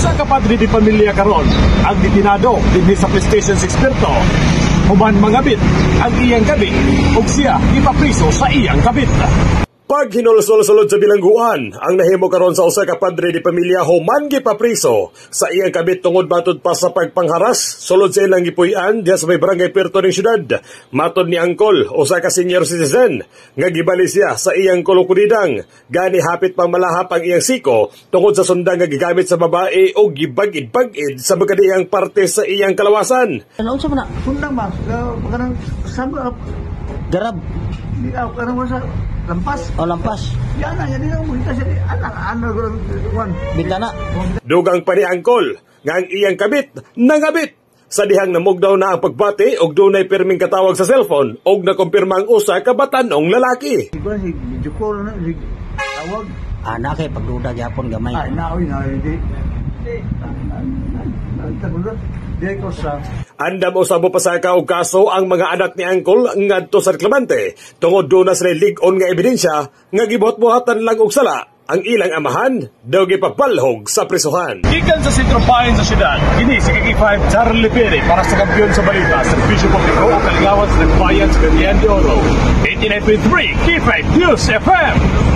Usa ka padre di pamilya karon ang ditinado dinhi sa PlayStation 6 Pirto. Human mangabit ang iyang kabit ug siya ipapriso sa iyang kabit. Pag hinulsol-sulod sa bilangguan, ang nahimo karon sa usa ka padre di pamilya human gipapriso sa iyang kabit tungod matud pa sa pagpangharas sulod sa ilang gipuy-an diha sa may barangay Pirto ning syudad. Matud ni Angkol, usa ka senior citizen, nga gibali siya sa iyang kulukudidang gani hapit pang malahap ang iyang siko tungod sa sundang nga gigamit sa babae o gibag-id-bag-id sa magkadiyang parte sa iyang kalawasan. Ano sa mana? Sundang mas, kanang sabab Garab. di kanang sa lampas. O lampas. Yan na, yan ang muna siya. Ano, Bintana. Dugang pa ni Angkol nga ang iyang kabit nangabit sa dihang namugdaw na ang pagbati og dunay pirming katawag sa cellphone og nakumpirma ang usa ka batanong lalaki. Ikaw si video call na, tawag. Ana kay pagduda gyapon gamay. Ay, naoy, hindi. Di ko sa... Andam usabo pa sa og kaso ang mga anak ni Angkol ngadto sa reklamante tungod do na sila lig-on nga ebidensya nga gibuhat-buhatan lang og sala ang ilang amahan daw gipapalhog sa prisuhan. Gikan sa sentro bayan sa syudad, kini si KK5 Charlie Pere para sa kampiyon sa balita, serbisyo publiko o kaligawan sa bayan sa Cagayan de Oro. 89.3 K5 News FM.